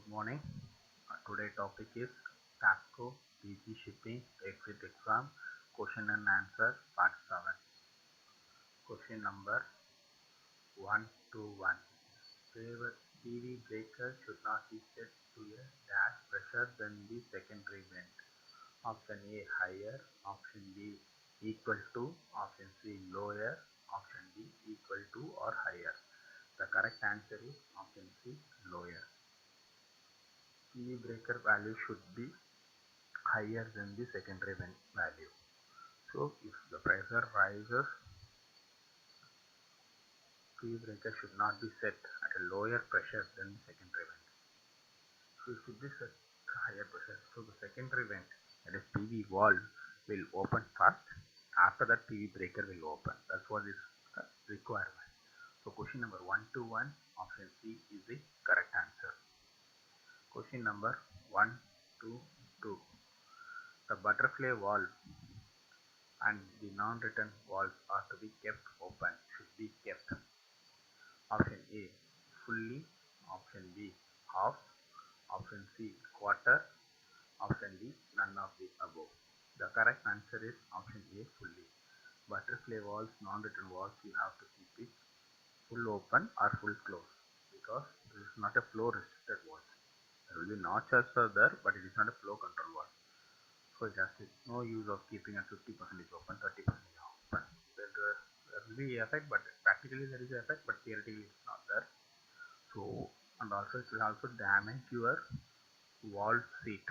Good morning. Today topic is TASCO DG shipping exit exam question and answer part 7. Question number 121. PV breaker should not be set to a dash pressure than the secondary vent. Option A higher, option B equal to, option C lower, option D equal to or higher. The correct answer is option C lower. PV breaker value should be higher than the secondary vent value. So if the pressure rises, PV breaker should not be set at a lower pressure than the secondary vent. So it should be set to higher pressure. So the secondary vent, that is PV valve, will open first. After that PV breaker will open. That's what is the requirement. So question number 121, option C is the correct answer. Question number 122. The butterfly valve and the non-return valves are to be kept open, should be kept. Option A fully, option B half, option C quarter, option D none of the above. The correct answer is option A fully. Butterfly valves, non-return valves, you have to keep it full open or full close because this is not a flow restricted valve. There will be notches are there, but it is not a flow control valve. So it has no use of keeping at 50% open, 30% open. There will be effect, but practically there is an effect, but theoretically it's not there. So, and also it will also damage your valve seat.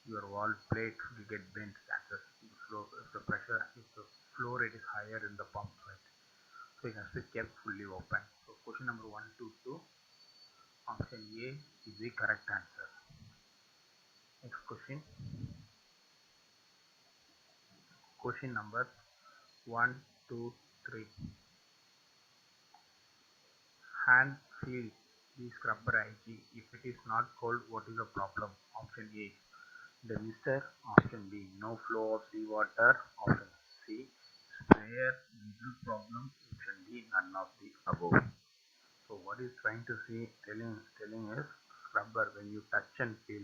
Your valve plate will get bent chances. If the flow rate is higher in the pump, right? So it has to be kept fully open. So question number 122. Option A is the correct answer. Next question. Question number 123. Hand feel the scrubber IG. If it is not cold, what is the problem? Option A, the mister. Option B, no flow of seawater. Option C, sprayer diesel problem. Option D, none of the above. So what is trying to say, telling is scrubber, when you touch and feel,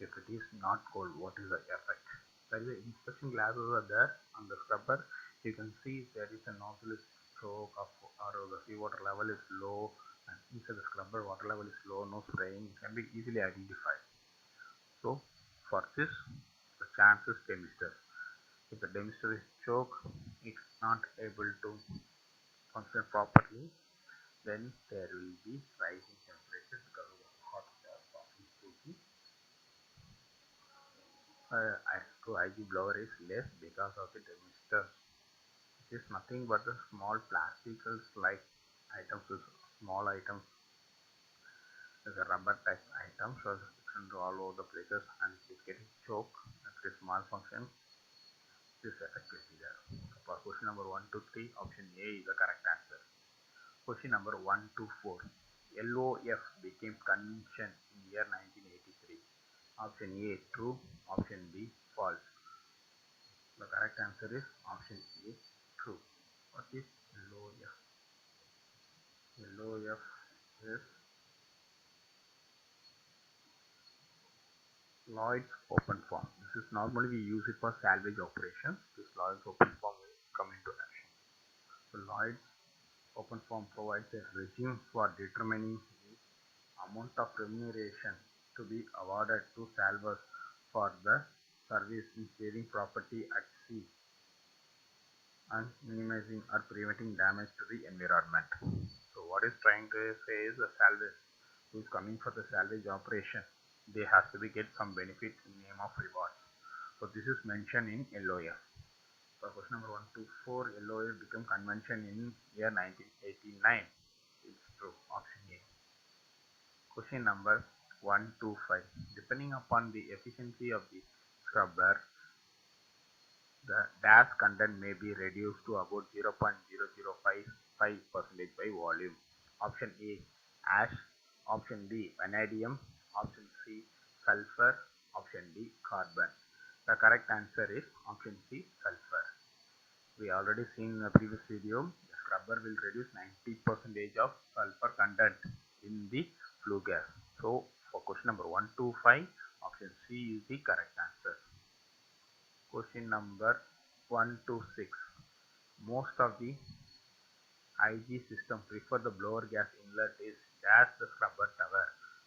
if it is not cold, what is the effect? There is inspection glasses are there on the scrubber. You can see there is a nozzle choke or the seawater level is low, and inside the scrubber water level is low, no spraying, can be easily identified. So for this, the chance is demister. If the demister is choke, it's not able to function properly, then there will be rising temperature because of the hot gas passing through the IG blower is less because of the demister. It is nothing but the small plasticals like items, small items, as a rubber type item, so it's all over the places and it is getting choke. That is malfunction. This effect will be there. So for question number 123, option A is the correct answer. Question number 124. LOF became convention in year 1983. Option A true, option B false. The correct answer is option A true. What is LOF? LOF is Lloyd's open form. This is normally we use it for salvage operations. This Lloyd's open form will come into action. So Lloyd's open form provides a regime for determining the amount of remuneration to be awarded to salvors for the service in saving property at sea and minimizing or preventing damage to the environment. So what is trying to say is the salvage who is coming for the salvage operation, they have to be get some benefit in name of rewards. So this is mentioned in LOF. So question number 124, LOF became convention in year 1989. It's true. Option A. Question number 125. Depending upon the efficiency of the scrubber, the DAS content may be reduced to about 0.0055% by volume. Option A, ash. Option B, vanadium. Option C, sulfur. Option D, carbon. The correct answer is option C, sulfur. We already seen in the previous video, the scrubber will reduce 90% of sulfur content in the flue gas. So for question number 1 to 5, option C is the correct answer. Question number 1 to 6. Most of the IG system prefer the blower gas inlet is dash the scrubber tower.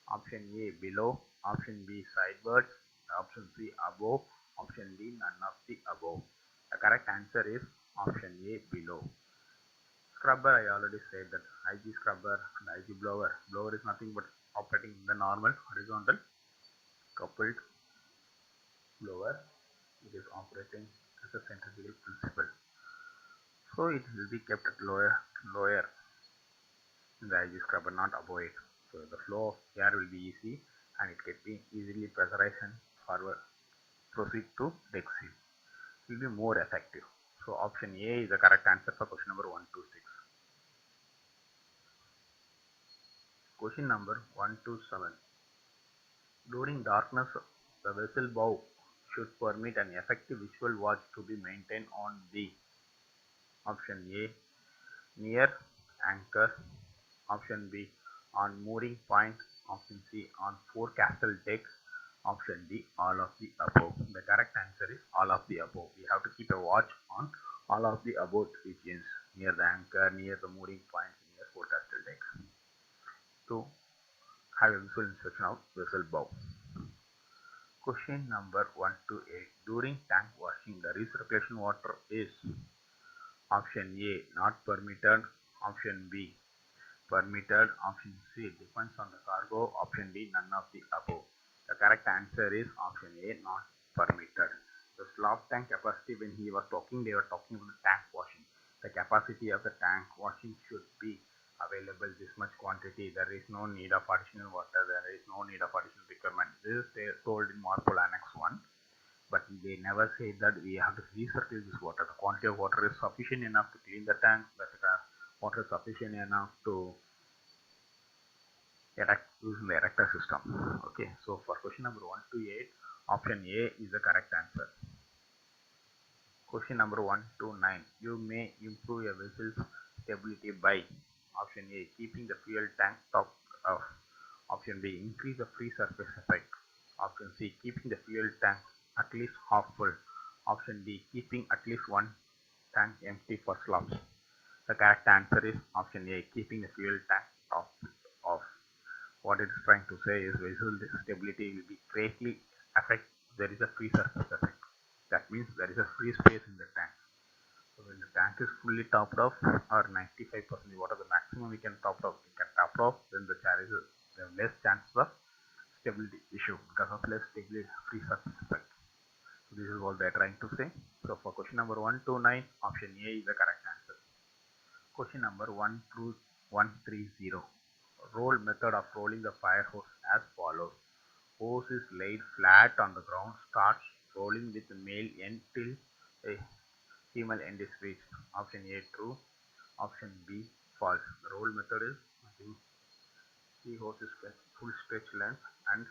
Option A below, option B sidewards, option C above, option D none of the above. The correct answer is option A below. Scrubber, I already said that IG scrubber and IG blower. Blower is nothing but operating in the normal horizontal coupled blower. It is operating as a centrifugal principle. So it will be kept at lower in the IG scrubber, not above it. So the flow of air will be easy and it can be easily pressurized and forward proceed to deck seal. It will be more effective. So option A is the correct answer for question number 1 to 6. Question number 1 to 7. During darkness, the vessel bow should permit an effective visual watch to be maintained on the option A near anchor, option B on mooring point, option C on forecastle deck, option D all of the above. The correct answer is all of the above. We have to keep a watch on all of the above regions, near the anchor, near the mooring point, near forecastle deck, to have a visual inspection of vessel bow. Question number 1 to 8. During tank washing, the recirculation water is option A not permitted, option B permitted, option C depends on the cargo, option D none of the above. The correct answer is option A not permitted. The slop tank capacity, when he was talking, they were talking about the tank washing. The capacity of the tank washing should be available this much quantity. There is no need of additional water, there is no need of additional requirement. This is told in MARPOL Annex 1, but they never say that we have to recirculate this water. The quantity of water is sufficient enough to clean the tank, that water is sufficient enough to using the erector system. Okay, so for question number 1 to 8, option A is the correct answer. Question number 1 to 9. You may improve a vessel's stability by option A keeping the fuel tank topped off, option B increase the free surface effect, option C keeping the fuel tank at least half full, option D keeping at least one tank empty for slops. The correct answer is option A keeping the fuel tank topped off. What it is trying to say is vessel stability will be greatly affected if there is a free surface effect. That means there is a free space in the tank. So when the tank is fully topped off, or 95%, what are the maximum we can top off? We can top off, then there is less chances of stability issue because of less stability free surface effect. So this is what they are trying to say. So for question number 1 to 9, option A is the correct answer. Question number 1 through 130. Roll method of rolling the fire hose as follows. Hose is laid flat on the ground, starts rolling with the male end till a female end is reached. Option A true, option B false. The roll method is nothing. The hose is full stretch length and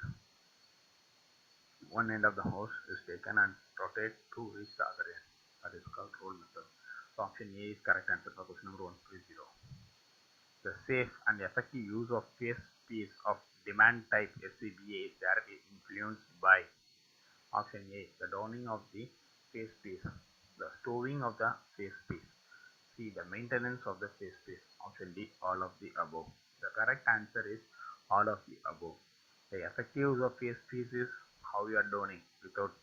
one end of the hose is taken and rotate to reach the other end. That is called roll method. So option A is correct answer for question number 130. The safe and effective use of face piece of demand type SCBA is directly influenced by option A the downing of the face piece, the stowing of the face piece, C the maintenance of the face piece, option D all of the above. The correct answer is all of the above. The effective use of face piece is how you are downing without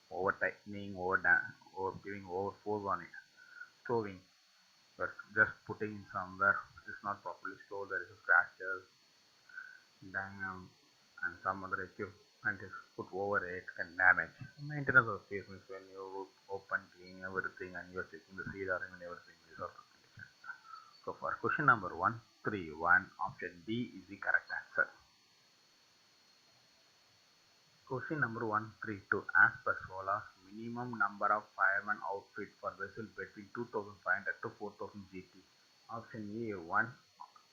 over tightening, or giving over force on it. Stowing, but just putting in somewhere it is not properly stowed, there is a scratches, and some other equipment is put over it can damage. Maintenance of face means when you open, clean everything and you are checking the seal or even everything. These are the conditions. So for question number 131, option D is the correct answer. Question number 132. As per SOLAS, minimum number of firemen outfit for vessel between 2500 to 4000 GT. Option A 1,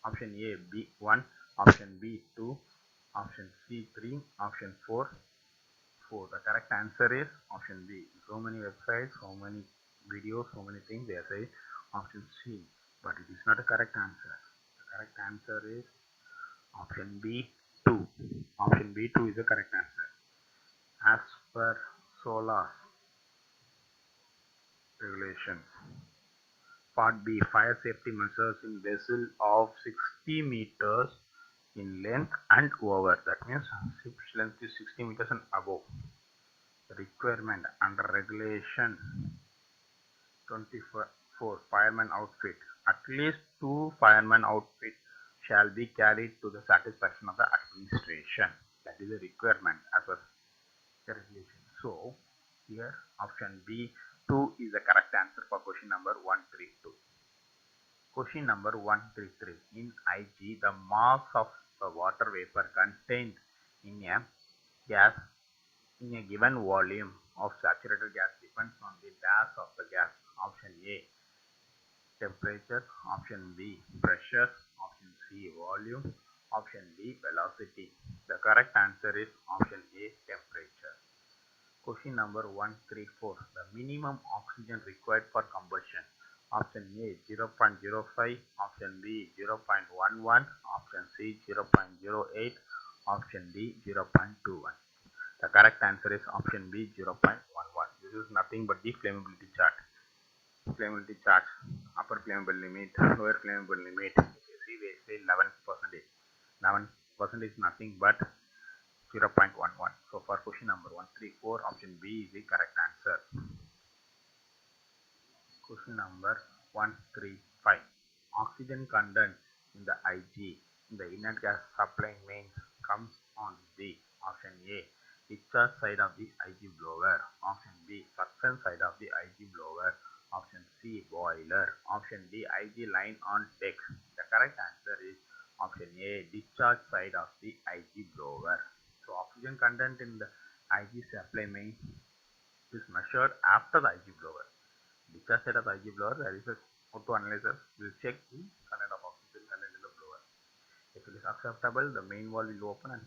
option A B 1, option B 2, option C 3, option 4 4. The correct answer is option B. So many websites, so many videos, so many things they say option C, but it is not a correct answer. The correct answer is option B 2. Option B 2 is the correct answer. As per SOLAS regulations. Part B, fire safety measures in vessel of 60 meters in length and over. That means ship's length is 60 meters and above. The requirement under regulation 24, fireman outfit. At least 2 fireman outfits shall be carried to the satisfaction of the administration. That is a requirement as per the regulation. So, here option B 2 is the correct answer for question number 132. Question number 133. In IG, the mass of the water vapor contained in a gas in a given volume of saturated gas depends on the gas of the gas. Option A, temperature. Option B, pressure. Option C, volume. Option D, velocity. The correct answer is option A, temperature. Question number 134. The minimum oxygen required for combustion. Option A 0.05, option B 0.11, option C 0.08, option D 0.21. The correct answer is option B 0.11. This is nothing but the flammability chart. Flammability chart, upper flammable limit, lower flammable limit. You see they say 11%. 11% is nothing but 0.11. So for question number 134, option B is the correct answer. Question number 135. Oxygen content in the IG in the inert gas supply mains comes on the option A, discharge side of the IG blower, option B, suction side of the IG blower, option C, boiler, option D, IG line on deck. The correct answer is option A, discharge side of the IG blower. So oxygen content in the IG supply main is measured after the IG blower. Discharge side of the IG blower, there is a auto analyzer will check the content of oxygen content in the blower. If it is acceptable, the main valve will open and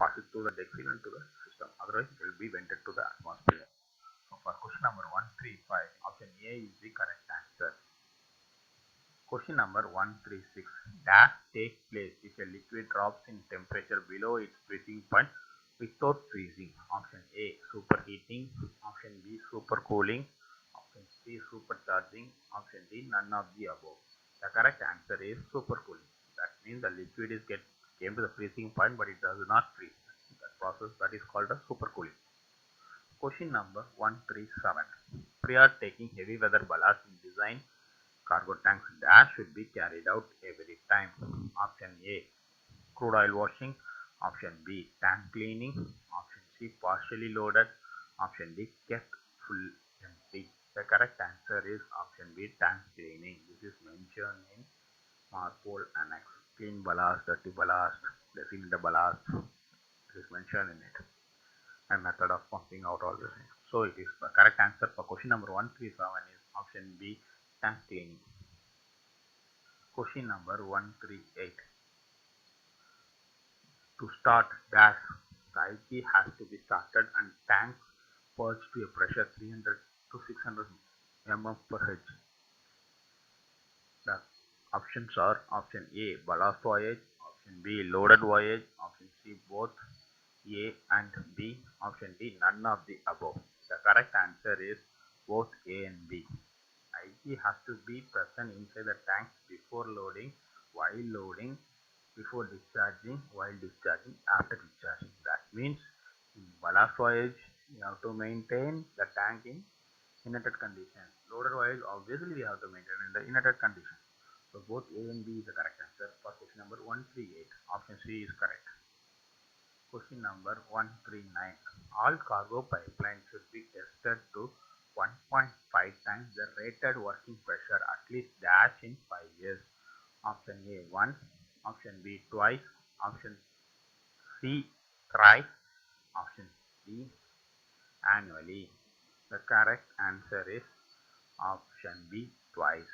pass it to the deck seal and to the system. Otherwise, it will be vented to the atmosphere. So for question number 135, option A is the correct answer. Question number 136. Dash takes place if a liquid drops in temperature below its freezing point without freezing. Option A, superheating. Option B, supercooling. Option C, supercharging. Option D, none of the above. The correct answer is supercooling. That means the liquid came to the freezing point, but it does not freeze. That process that is called as supercooling. Question number 137. Prior taking heavy weather ballast in design cargo tanks dash should be carried out every time. Option A, crude oil washing. Option B, tank cleaning. Option C, partially loaded. Option D, kept full empty. The correct answer is option B, tank cleaning. This is mentioned in MARPOL Annex. Clean ballast, dirty ballast, designated the ballast. It is mentioned in it. And method of pumping out all this. So it is the correct answer for question number 137 is option B, tank cleaning. Question number 138. To start dash, the IG has to be started and tanks purged to a pressure 300 to 600 mm per H. The options are option A, ballast voyage, option B, loaded voyage, option C, both A and B, option D, none of the above. The correct answer is both A and B. IG has to be present inside the tank before loading, while loading, before discharging, while discharging, after discharging. That means in ballast voyage, you have to maintain the tank in inerted condition. Loaded voyage, obviously we have to maintain in the inerted condition. So both A and B is the correct answer for question number 138. Option C is correct. Question number 139. All cargo pipelines should be tested to 1.5 times the rated working pressure at least dash in 5 years. Option A, once. Option B, twice. Option C, thrice. Option D, annually. The correct answer is option B, twice.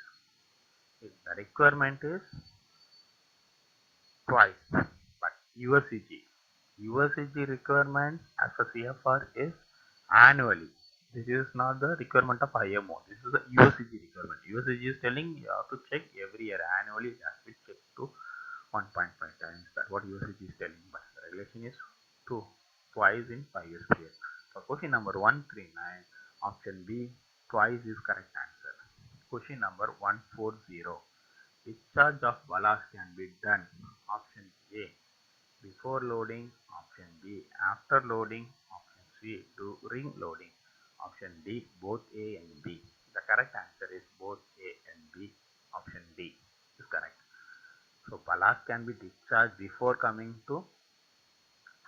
The requirement is twice, but USCG requirement as per CFR is annually. This is not the requirement of IMO. This is the USCG requirement. USCG is telling you have to check every year annually. It has to be checked to 1.5 times. That's what usage is telling, but the regulation is twice in 5 years period. So question number 139, option B, twice is correct answer. Question number 140, discharge of ballast can be done. Option A, before loading. Option B, after loading. Option C, during loading. Option D, both A and B. The correct answer is both A and B. Option D is correct. So ballast can be discharged before coming to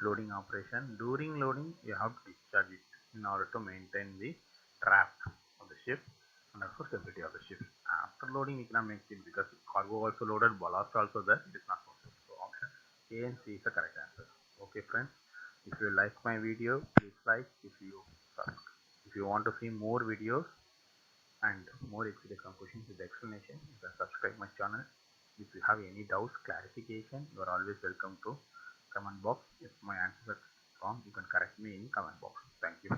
loading operation. During loading, you have to discharge it in order to maintain the draft of the ship and also stability of the ship. After loading, you cannot make it because cargo also loaded, ballast also there. It is not possible. So option A and C is the correct answer. Okay, friends. If you like my video, please like. If you want to see more videos and more example questions with explanation, you can subscribe my channel. If you have any doubts, clarification, you are always welcome to comment box. If my answers are wrong, you can correct me in comment box. Thank you.